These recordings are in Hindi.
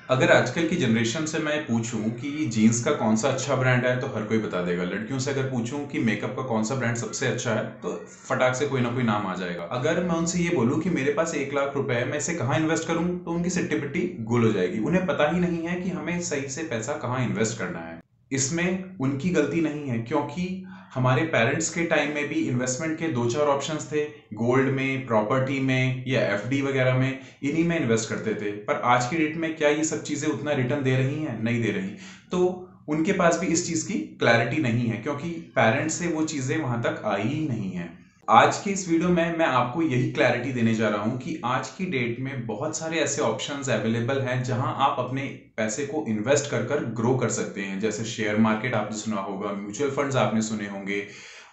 अगर आजकल की जनरेशन से मैं पूछूं कि जीन्स का कौन सा अच्छा ब्रांड है तो हर कोई बता देगा। लड़कियों से अगर पूछूं कि मेकअप का कौन सा ब्रांड सबसे अच्छा है तो फटाक से कोई ना कोई नाम आ जाएगा। अगर मैं उनसे ये बोलूं कि मेरे पास 1 लाख रुपए है, मैं इसे कहाँ इन्वेस्ट करूं, तो उनकी सिट्टी पिट्टी गुल हो जाएगी। उन्हें पता ही नहीं है कि हमें सही से पैसा कहाँ इन्वेस्ट करना है। इसमें उनकी गलती नहीं है, क्योंकि हमारे पेरेंट्स के टाइम में भी इन्वेस्टमेंट के 2-4 ऑप्शंस थे। गोल्ड में, प्रॉपर्टी में या एफडी वगैरह में, इन्हीं में इन्वेस्ट करते थे। पर आज की डेट में क्या ये सब चीजें उतना रिटर्न दे रही हैं? नहीं दे रही। तो उनके पास भी इस चीज की क्लैरिटी नहीं है, क्योंकि पेरेंट्स से वो चीजें वहां तक आई ही नहीं है। आज की इस वीडियो में मैं आपको यही क्लैरिटी देने जा रहा हूं कि आज की डेट में बहुत सारे ऐसे ऑप्शंस अवेलेबल हैं जहां आप अपने पैसे को इन्वेस्ट कर कर ग्रो कर सकते हैं। जैसे शेयर मार्केट आपने सुना होगा, म्यूचुअल फंड्स आपने सुने होंगे,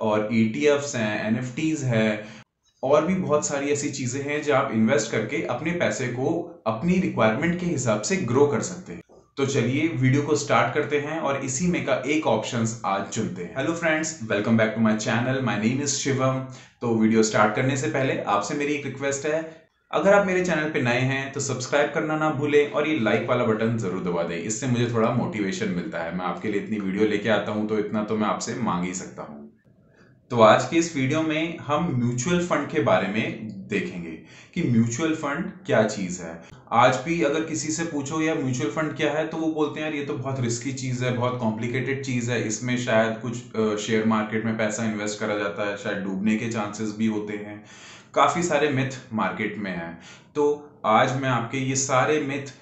और ईटीएफ्स हैं, एनएफटीज है, और भी बहुत सारी ऐसी चीजें हैं जो आप इन्वेस्ट करके अपने पैसे को अपनी रिक्वायरमेंट के हिसाब से ग्रो कर सकते हैं। तो चलिए वीडियो को स्टार्ट करते हैं और इसी में का एक ऑप्शंस आज चुनते हैं। Hello friends, welcome back to my channel. My name is Shivam. तो वीडियो स्टार्ट करने से पहले आपसे मेरी एक रिक्वेस्ट है, अगर आप मेरे चैनल पे नए हैं तो सब्सक्राइब करना ना भूलें और ये लाइक वाला बटन जरूर दबा दें। इससे मुझे थोड़ा मोटिवेशन मिलता है। मैं आपके लिए इतनी वीडियो लेके आता हूं तो इतना तो मैं आपसे मांग ही सकता हूं। तो आज की इस वीडियो में हम म्यूचुअल फंड के बारे में देखेंगे कि म्यूचुअल फंड क्या चीज है। आज भी अगर किसी से पूछो यार म्यूचुअल फंड क्या है, तो वो बोलते हैं यार ये तो बहुत रिस्की चीज है, बहुत कॉम्प्लिकेटेड चीज है, इसमें शायद कुछ शेयर मार्केट में पैसा इन्वेस्ट करा जाता है, शायद डूबने के चांसेस भी होते हैं। काफी सारे मिथ मार्केट में है। तो आज मैं आपके ये सारे मिथ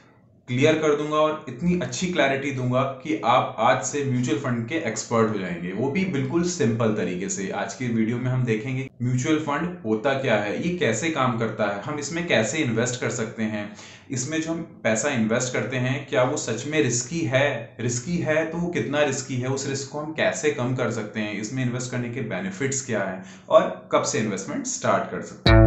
क्लियर कर दूंगा और इतनी अच्छी क्लैरिटी दूंगा कि आप आज से म्यूचुअल फंड के एक्सपर्ट हो जाएंगे, वो भी बिल्कुल सिंपल तरीके से। आज की वीडियो में हम देखेंगे म्यूचुअल फंड होता क्या है, ये कैसे काम करता है, हम इसमें कैसे इन्वेस्ट कर सकते हैं, इसमें जो हम पैसा इन्वेस्ट करते हैं क्या वो सच में रिस्की है तो वो कितना रिस्की है, उस रिस्क को हम कैसे कम कर सकते हैं, इसमें इन्वेस्ट करने के बेनिफिट्स क्या है और कब से इन्वेस्टमेंट स्टार्ट कर सकते हैं।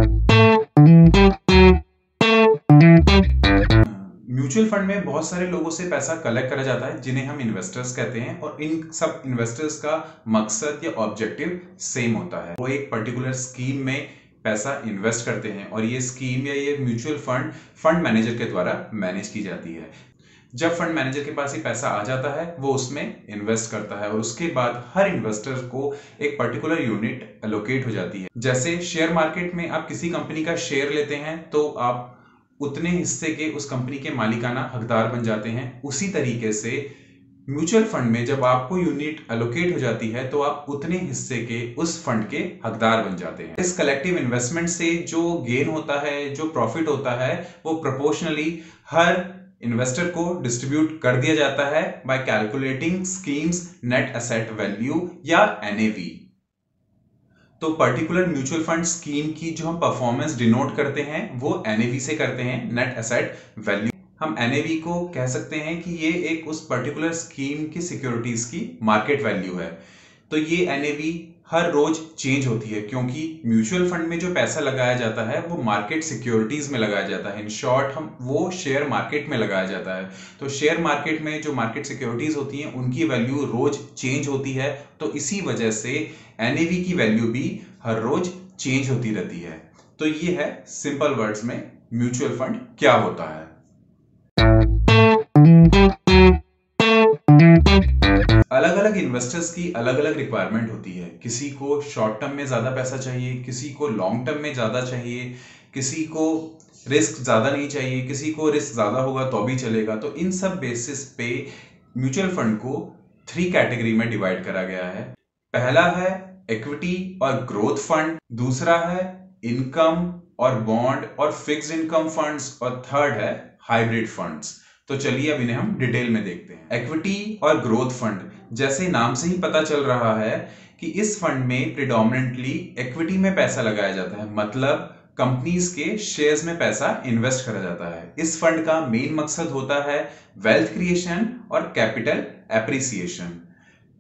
म्यूचुअल फंड में बहुत सारे लोगों से पैसा कलेक्ट करा जाता है जिन्हें हम इन्वेस्टर्स कहते हैं, और इन सब इन्वेस्टर्स का मकसद या ऑब्जेक्टिव सेम होता है। वो एक पर्टिकुलर स्कीम में पैसा इन्वेस्ट करते हैं और ये स्कीम या ये म्यूचुअल फंड फंड मैनेजर के द्वारा मैनेज की जाती है। जब फंड मैनेजर के पास ये पैसा आ जाता है वो उसमें इन्वेस्ट करता है और उसके बाद हर इन्वेस्टर को एक पर्टिकुलर यूनिट एलोकेट हो जाती है। जैसे शेयर मार्केट में आप किसी कंपनी का शेयर लेते हैं तो आप उतने हिस्से के उस कंपनी के मालिकाना हकदार बन जाते हैं। उसी तरीके से म्यूचुअल फंड में जब आपको यूनिट एलोकेट हो जाती है तो आप उतने हिस्से के उस फंड के हकदार बन जाते हैं। इस कलेक्टिव इन्वेस्टमेंट से जो गेन होता है, जो प्रॉफिट होता है, वो प्रोपोर्शनली हर इन्वेस्टर को डिस्ट्रीब्यूट कर दिया जाता है bye calculating schemes net asset value या एनएवी। तो पर्टिकुलर म्यूचुअल फंड स्कीम की जो हम परफॉर्मेंस डिनोट करते हैं वो एनएवी से करते हैं, नेट एसेट वैल्यू। हम एनएवी को कह सकते हैं कि ये एक उस पर्टिकुलर स्कीम की सिक्योरिटीज की मार्केट वैल्यू है। तो ये एनएवी हर रोज चेंज होती है, क्योंकि म्यूचुअल फंड में जो पैसा लगाया जाता है वो मार्केट सिक्योरिटीज में लगाया जाता है। इन शॉर्ट हम वो शेयर मार्केट में लगाया जाता है। तो शेयर मार्केट में जो मार्केट सिक्योरिटीज होती हैं उनकी वैल्यू रोज चेंज होती है। तो इसी वजह से एनएवी की वैल्यू भी हर रोज चेंज होती रहती है। तो ये है सिंपल वर्ड्स में म्यूचुअल फंड क्या होता है। अलग अलग इन्वेस्टर्स की अलग अलग रिक्वायरमेंट होती है। किसी को शॉर्ट टर्म में ज्यादा पैसा चाहिए, किसी को लॉन्ग टर्म में ज्यादा चाहिए, किसी को रिस्क ज्यादा नहीं चाहिए, किसी को रिस्क ज्यादा होगा तो भी चलेगा। तो इन सब बेसिस पे म्यूचुअल फंड को 3 कैटेगरी में डिवाइड करा गया है। पहला है इक्विटी और ग्रोथ फंड, दूसरा है इनकम और बॉन्ड और फिक्स्ड इनकम फंड्स, और थर्ड है हाइब्रिड फंड्स। तो चलिए अब इन्हें हम डिटेल में देखते हैं। इक्विटी और ग्रोथ फंड, जैसे नाम से ही पता चल रहा है कि इस फंड में प्रिडोमिनेंटली इक्विटी में पैसा लगाया जाता है, मतलब कंपनीज के शेयर्स में पैसा इन्वेस्ट करा जाता है। इस फंड का मेन मकसद होता है वेल्थ क्रिएशन और कैपिटल एप्रिसिएशन।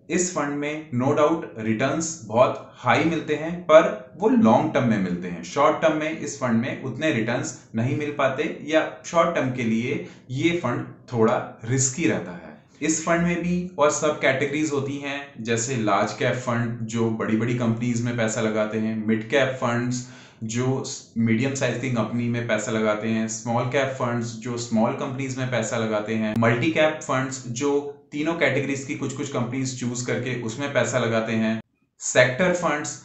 इस फंड में नो डाउट रिटर्न्स बहुत हाई मिलते हैं, पर वो लॉन्ग टर्म में मिलते हैं। शॉर्ट टर्म में इस फंड में उतने रिटर्न्स नहीं मिल पाते, या शॉर्ट टर्म के लिए ये फंड थोड़ा रिस्की रहता है। इस फंड में भी और सब कैटेगरीज होती हैं, जैसे लार्ज कैप फंड जो बड़ी बड़ी कंपनीज में पैसा लगाते हैं, मिड कैप फंड्स जो मीडियम साइज की कंपनी में पैसा लगाते हैं, स्मॉल कैप फंड्स जो स्मॉल कंपनीज में पैसा लगाते हैं, मल्टी कैप फंड्स जो तीनों कैटेगरीज की कुछ कुछ कंपनीज चूज करके उसमें पैसा लगाते हैं, सेक्टर फंड्स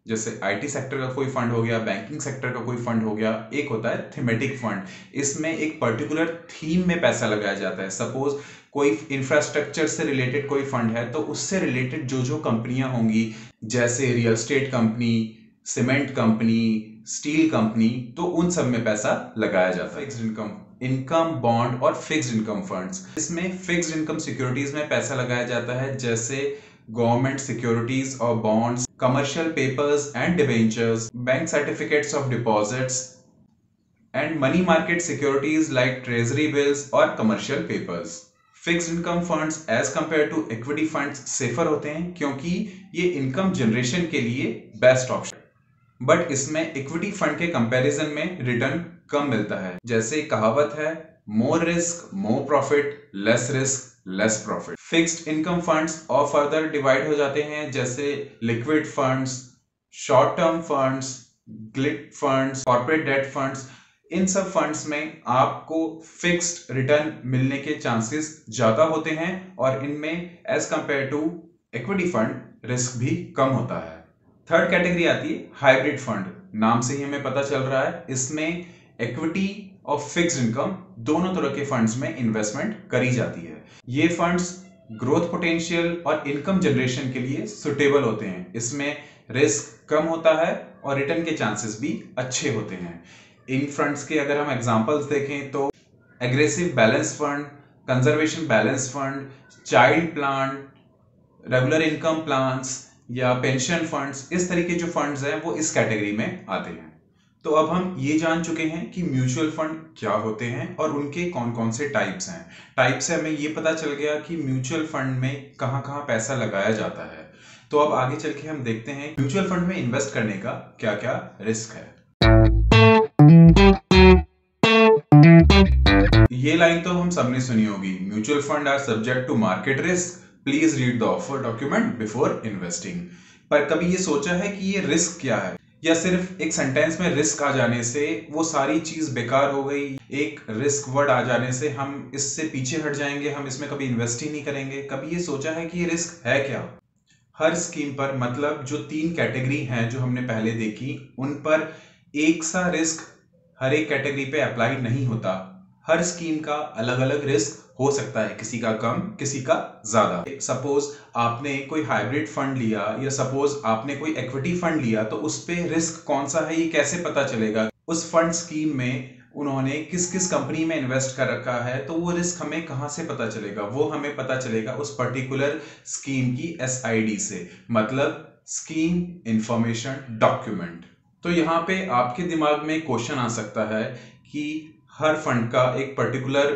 जैसे आईटी सेक्टर का कोई फंड हो गया, बैंकिंग सेक्टर का कोई फंड हो गया, एक होता है थीमेटिक फंड, इसमें एक पर्टिकुलर थीम में पैसा लगाया जाता है। सपोज कोई इंफ्रास्ट्रक्चर से रिलेटेड कोई फंड है तो उससे रिलेटेड जो जो कंपनियां होंगी, जैसे real estate company, cement company, steel company, तो उन सब में पैसा लगाया जाता है। फिक्स्ड इनकम बॉन्ड और फिक्स्ड इनकम फंड्स, इसमें फिक्स्ड इनकम सिक्योरिटीज में पैसा लगाया जाता है, जैसे गवर्नमेंट सिक्योरिटीज और bonds, commercial papers and debentures, bank certificates of deposits and money market securities like treasury bills or commercial papers. Fixed income funds as compared to equity funds safer होते हैं क्योंकि ये इनकम जनरेशन के लिए बेस्ट ऑप्शन, बट इसमें इक्विटी फंड के कंपैरिजन में रिटर्न कम मिलता है। जैसे कहावत है, more risk more profit, less risk less profit. Fixed income funds और फर्दर डिवाइड हो जाते हैं, जैसे liquid funds, short term funds, gilt funds, corporate debt funds. इन सब फंड्स में आपको फिक्स्ड रिटर्न मिलने के चांसेस ज्यादा होते हैं और इनमें as compare to equity fund risk भी कम होता है। थर्ड कैटेगरी आती है हाइब्रिड फंड। नाम से ही हमें पता चल रहा है, इसमें इक्विटी और फिक्स्ड इनकम दोनों तरह के फंड्स में इन्वेस्टमेंट करी जाती है। ये फंड्स ग्रोथ पोटेंशियल और इनकम जनरेशन के लिए सुटेबल होते हैं। इसमें रिस्क कम होता है और रिटर्न के चांसेस भी अच्छे होते हैं। इन फंड्स के अगर हम एग्जांपल्स देखें तो aggressive balance fund, conservation balance fund, child plan, regular income plans या पेंशन फंड्स, इस तरीके जो फंड्स हैं वो इस कैटेगरी में आते हैं। तो अब हम ये जान चुके हैं कि म्यूचुअल फंड क्या होते हैं और उनके कौन कौन से टाइप्स हैं। टाइप से हमें ये पता चल गया कि म्यूचुअल फंड में कहाँ कहाँ पैसा लगाया जाता है। तो अब आगे चल के हम देखते हैं म्यूचुअल फंड में इन्वेस्ट करने का क्या क्या रिस्क है। ये लाइन तो हम सबने सुनी होगी, mutual fund are subject to market risk, please read the offer document before investing. पर कभी ये सोचा है कि ये रिस्क क्या है, या सिर्फ एक सेंटेंस में रिस्क आ जाने से वो सारी चीज बेकार हो गई, एक रिस्क वर्ड आ जाने से हम इससे पीछे हट जाएंगे, हम इसमें कभी इन्वेस्ट ही नहीं करेंगे। कभी ये सोचा है कि ये रिस्क है क्या? हर स्कीम पर, मतलब जो 3 कैटेगरी हैं जो हमने पहले देखी, उन पर एक सा रिस्क हर एक कैटेगरी पे अप्लाई नहीं होता। हर स्कीम का अलग अलग रिस्क हो सकता है, किसी का कम किसी का ज्यादा। सपोज आपने कोई हाइब्रिड फंड लिया या सपोज आपने कोई इक्विटी फंड लिया, तो उस पे रिस्क कौन सा है ये कैसे पता चलेगा? उस फंड स्कीम में उन्होंने किस किस कंपनी में इन्वेस्ट कर रखा है, तो वो रिस्क हमें कहां से पता चलेगा? वो हमें पता चलेगा उस पर्टिकुलर स्कीम की SID से, मतलब स्कीम इंफॉर्मेशन डॉक्यूमेंट। तो यहाँ पे आपके दिमाग में क्वेश्चन आ सकता है कि हर फंड का एक पर्टिकुलर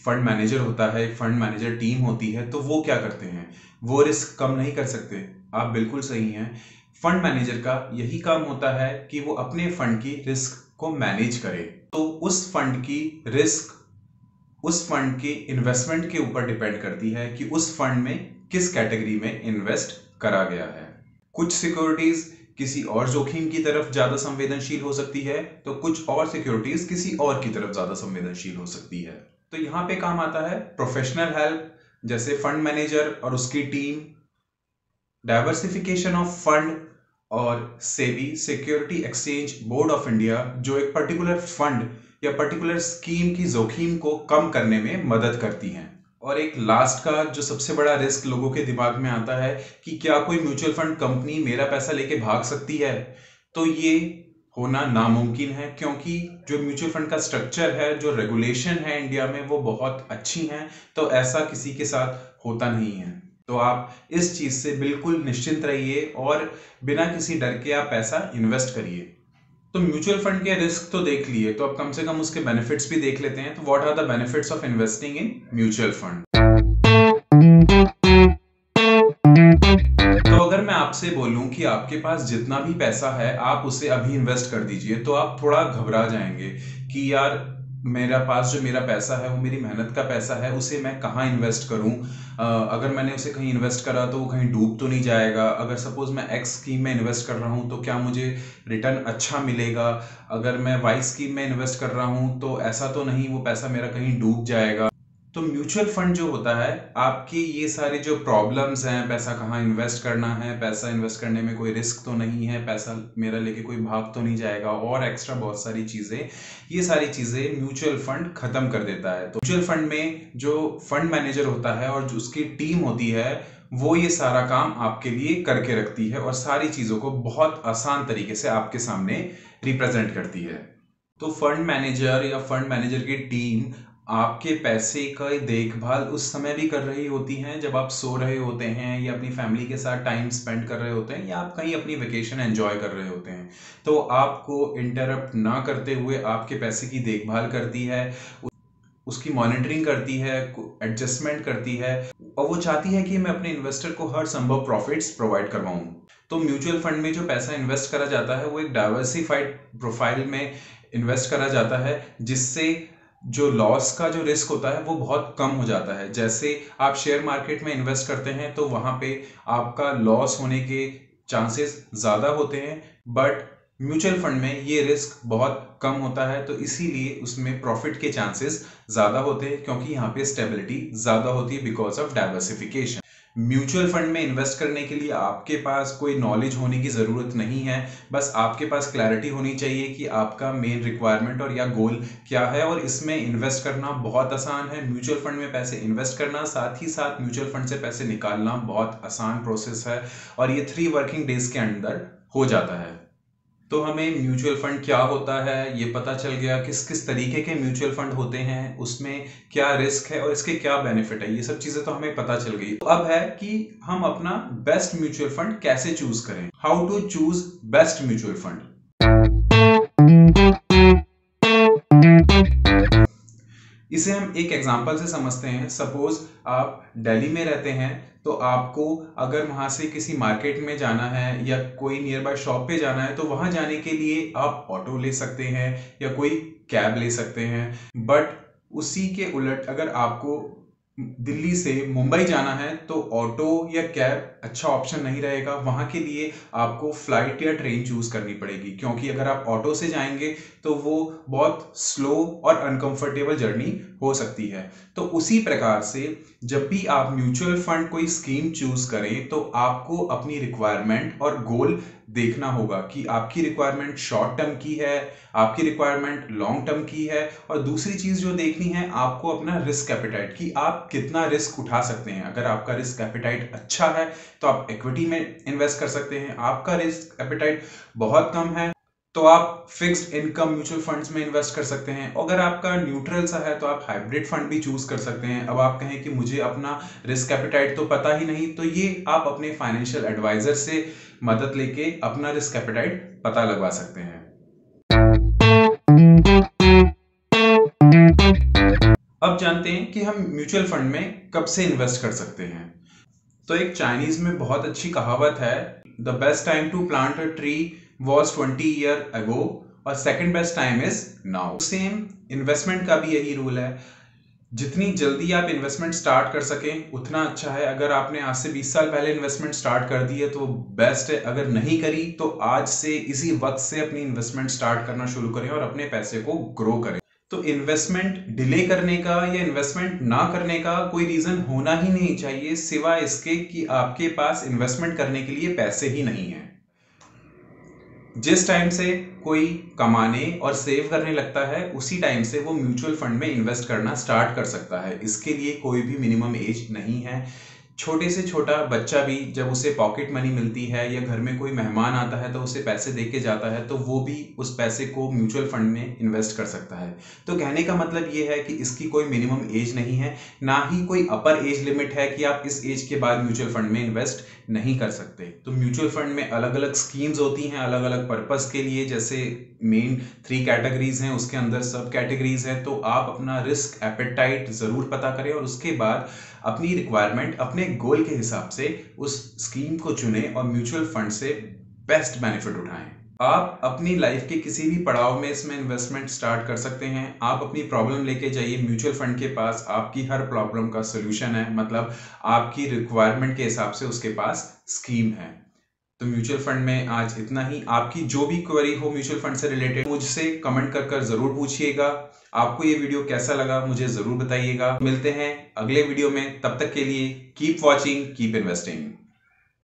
फंड मैनेजर होता है, फंड मैनेजर टीम होती है, तो वो क्या करते हैं? वो रिस्क कम नहीं कर सकते? आप बिल्कुल सही हैं। फंड मैनेजर का यही काम होता है कि वो अपने फंड की रिस्क को मैनेज करे। तो उस फंड की रिस्क उस फंड के इन्वेस्टमेंट के ऊपर डिपेंड करती है कि उस फंड में किस कैटेगरी में इन्वेस्ट करा गया है। कुछ सिक्योरिटीज किसी और जोखिम की तरफ ज्यादा संवेदनशील हो सकती है, तो कुछ और सिक्योरिटीज किसी और की तरफ ज्यादा संवेदनशील हो सकती है। तो यहाँ पे काम आता है प्रोफेशनल हेल्प, जैसे फंड मैनेजर और उसकी टीम, डाइवर्सिफिकेशन ऑफ फंड और SEBI security exchange board of India, जो एक पर्टिकुलर फंड या पर्टिकुलर स्कीम की जोखिम को कम करने में मदद करती हैं। और एक लास्ट का जो सबसे बड़ा रिस्क लोगों के दिमाग में आता है कि क्या कोई म्यूचुअल फंड कंपनी मेरा पैसा लेके भाग सकती है? तो ये होना नामुमकिन है, क्योंकि जो म्यूचुअल फंड का स्ट्रक्चर है, जो रेगुलेशन है इंडिया में, वो बहुत अच्छी हैं। तो ऐसा किसी के साथ होता नहीं है। तो आप इस चीज से बिल्कुल निश्चिंत रहिए और बिना किसी डर के आप पैसा इन्वेस्ट करिए। तो म्यूचुअल फंड के रिस्क तो देख लिए, तो अब कम से कम उसके बेनिफिट्स भी देख लेते हैं। तो what are the benefits of investing in mutual fund? तो अगर मैं आपसे बोलूं कि आपके पास जितना भी पैसा है आप उसे अभी इन्वेस्ट कर दीजिए, तो आप थोड़ा घबरा जाएंगे कि यार मेरा पास जो मेरा पैसा है वो मेरी मेहनत का पैसा है, उसे मैं कहाँ इन्वेस्ट करूँ। अगर मैंने उसे कहीं इन्वेस्ट करा तो वो कहीं डूब तो नहीं जाएगा। अगर सपोज मैं एक्स स्कीम में इन्वेस्ट कर रहा हूँ तो क्या मुझे रिटर्न अच्छा मिलेगा। अगर मैं वाई स्कीम में इन्वेस्ट कर रहा हूँ तो ऐसा तो नहीं वो पैसा मेरा कहीं डूब जाएगा। तो म्यूचुअल फंड जो होता है, आपके ये सारे जो प्रॉब्लम्स हैं, पैसा कहाँ इन्वेस्ट करना है, पैसा इन्वेस्ट करने में कोई रिस्क तो नहीं है, पैसा मेरा लेके कोई भाग तो नहीं जाएगा, और एक्स्ट्रा बहुत सारी चीज़ें, ये सारी चीज़ें म्यूचुअल फंड खत्म कर देता है। तो म्यूचुअल फंड में जो फंड मैनेजर होता है और जो उसकी टीम होती है, वो ये सारा काम आपके लिए करके रखती है और सारी चीज़ों को बहुत आसान तरीके से आपके सामने रिप्रेजेंट करती है। तो फंड मैनेजर या फंड मैनेजर की टीम आपके पैसे का देखभाल उस समय भी कर रही होती हैं जब आप सो रहे होते हैं या अपनी फैमिली के साथ टाइम स्पेंड कर रहे होते हैं या आप कहीं अपनी वेकेशन एंजॉय कर रहे होते हैं। तो आपको इंटरप्ट ना करते हुए आपके पैसे की देखभाल करती है, उसकी मॉनिटरिंग करती है, एडजस्टमेंट करती है, और वो चाहती है कि मैं अपने इन्वेस्टर को हर संभव प्रॉफिट्स प्रोवाइड करवाऊं। तो म्यूचुअल फंड में जो पैसा इन्वेस्ट करा जाता है वो एक डाइवर्सिफाइड प्रोफाइल में इन्वेस्ट करा जाता है, जिससे जो लॉस का जो रिस्क होता है वो बहुत कम हो जाता है। जैसे आप शेयर मार्केट में इन्वेस्ट करते हैं तो वहां पे आपका लॉस होने के चांसेस ज़्यादा होते हैं, बट म्यूचुअल फंड में ये रिस्क बहुत कम होता है। तो इसीलिए उसमें प्रॉफिट के चांसेस ज़्यादा होते हैं, क्योंकि यहाँ पे स्टेबिलिटी ज़्यादा होती है because of diversification. Mutual fund में इन्वेस्ट करने के लिए आपके पास कोई नॉलेज होने की ज़रूरत नहीं है, बस आपके पास क्लैरिटी होनी चाहिए कि आपका मेन रिक्वायरमेंट और या गोल क्या है, और इसमें इन्वेस्ट करना बहुत आसान है। म्यूचुअल फंड में पैसे इन्वेस्ट करना, साथ ही साथ म्यूचुअल फंड से पैसे निकालना बहुत आसान प्रोसेस है, और ये 3 वर्किंग डेज के अंदर हो जाता है। तो हमें म्यूचुअल फंड क्या होता है ये पता चल गया, किस किस तरीके के म्यूचुअल फंड होते हैं, उसमें क्या रिस्क है और इसके क्या बेनिफिट है, ये सब चीजें तो हमें पता चल गई। तो अब है कि हम अपना बेस्ट म्यूचुअल फंड कैसे चूज करें, how to choose best mutual fund. इसे हम एक एग्जांपल से समझते हैं। सपोज आप दिल्ली में रहते हैं, तो आपको अगर वहां से किसी मार्केट में जाना है या कोई नियर बाय शॉप पे जाना है, तो वहां जाने के लिए आप ऑटो ले सकते हैं या कोई कैब ले सकते हैं। बट उसी के उलट अगर आपको दिल्ली से मुंबई जाना है तो ऑटो या कैब अच्छा ऑप्शन नहीं रहेगा। वहां के लिए आपको फ्लाइट या ट्रेन चूज करनी पड़ेगी, क्योंकि अगर आप ऑटो से जाएंगे तो वो बहुत स्लो और अनकंफर्टेबल जर्नी हो सकती है। तो उसी प्रकार से जब भी आप म्यूचुअल फंड कोई स्कीम चूज करें तो आपको अपनी रिक्वायरमेंट और गोल देखना होगा कि आपकी रिक्वायरमेंट शॉर्ट टर्म की है, आपकी रिक्वायरमेंट लॉन्ग टर्म की है, और दूसरी चीज जो देखनी है आपको अपना रिस्क एपेटाइट, कि आप कितना रिस्क उठा सकते हैं। अगर आपका रिस्क एपेटाइट अच्छा है तो आप इक्विटी में इन्वेस्ट कर सकते हैं। आपका रिस्क एपेटाइट बहुत कम है तो आप फिक्स्ड इनकम म्यूचुअल फंड्स में इन्वेस्ट कर सकते हैं। अगर आपका न्यूट्रल सा है तो आप हाइब्रिड फंड भी चूज कर सकते हैं। अब आप कहें कि मुझे अपना रिस्क एपेटाइट तो पता ही नहीं, तो ये आप अपने फाइनेंशियल एडवाइजर से मदद लेके अपना रिस्क एपेटाइट पता लगवा सकते हैं। अब जानते हैं कि हम म्यूचुअल फंड में कब से इन्वेस्ट कर सकते हैं। तो एक चाइनीज में बहुत अच्छी कहावत है, the best time to plant a tree was 20 year ago और second best time is now. Same investment का भी यही रूल है, जितनी जल्दी आप इन्वेस्टमेंट स्टार्ट कर सकें उतना अच्छा है। अगर आपने आज से 20 साल पहले इन्वेस्टमेंट स्टार्ट कर दी है तो बेस्ट है, अगर नहीं करी तो आज से इसी वक्त से अपनी इन्वेस्टमेंट स्टार्ट करना शुरू करें और अपने पैसे को ग्रो करें। तो इन्वेस्टमेंट डिले करने का या इन्वेस्टमेंट ना करने का कोई रीजन होना ही नहीं चाहिए, सिवाय इसके कि आपके पास इन्वेस्टमेंट करने के लिए पैसे ही नहीं है। जिस टाइम से कोई कमाने और सेव करने लगता है उसी टाइम से वो म्यूचुअल फंड में इन्वेस्ट करना स्टार्ट कर सकता है। इसके लिए कोई भी मिनिमम एज नहीं है। छोटे से छोटा बच्चा भी जब उसे पॉकेट मनी मिलती है या घर में कोई मेहमान आता है तो उसे पैसे दे के जाता है, तो वो भी उस पैसे को म्यूचुअल फंड में इन्वेस्ट कर सकता है। तो कहने का मतलब ये है कि इसकी कोई मिनिमम एज नहीं है, ना ही कोई अपर एज लिमिट है कि आप इस एज के बाद म्यूचुअल फंड में इन्वेस्ट नहीं कर सकते। तो म्यूचुअल फंड में अलग अलग स्कीम्स होती हैं अलग अलग पर्पस के लिए। जैसे मेन 3 कैटेगरीज हैं, उसके अंदर सब कैटेगरीज हैं। तो आप अपना रिस्क एपेटाइट जरूर पता करें और उसके बाद अपनी रिक्वायरमेंट अपने गोल के हिसाब से उस स्कीम को चुनें और म्यूचुअल फंड से बेस्ट बेनिफिट उठाएं। आप अपनी लाइफ के किसी भी पड़ाव में इसमें इन्वेस्टमेंट स्टार्ट कर सकते हैं। आप अपनी प्रॉब्लम लेके जाइए म्यूचुअल फंड के पास, आपकी हर प्रॉब्लम का सोल्यूशन है, मतलब आपकी रिक्वायरमेंट के हिसाब से उसके पास स्कीम है। तो म्यूचुअल फंड में आज इतना ही। आपकी जो भी क्वेरी हो म्यूचुअल फंड से रिलेटेड मुझसे कमेंट कर जरूर पूछिएगा। आपको ये वीडियो कैसा लगा मुझे जरूर बताइएगा। मिलते हैं अगले वीडियो में, तब तक के लिए कीप वॉचिंग, कीप इन्वेस्टिंग।